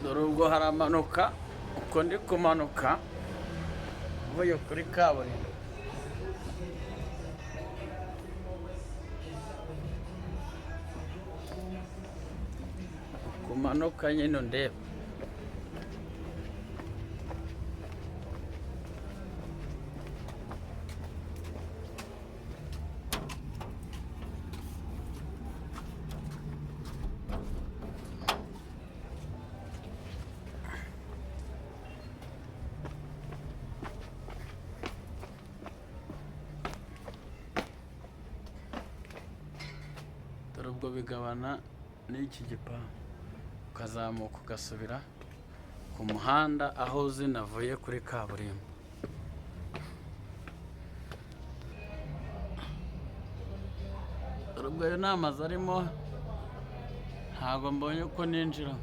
dore ubwo haramanuka uko ndi kumanuka mvuye kuri kaburimbo. Kumanuka nyine ndeba dore ubwo bigabana n'iki gipangu ukazamuka ugasubira ku muhanda aho zinavuye kuri kaburimbo. Dore ubwo ayo ni amazu arimo, ntabwo mbonye uko ninjira.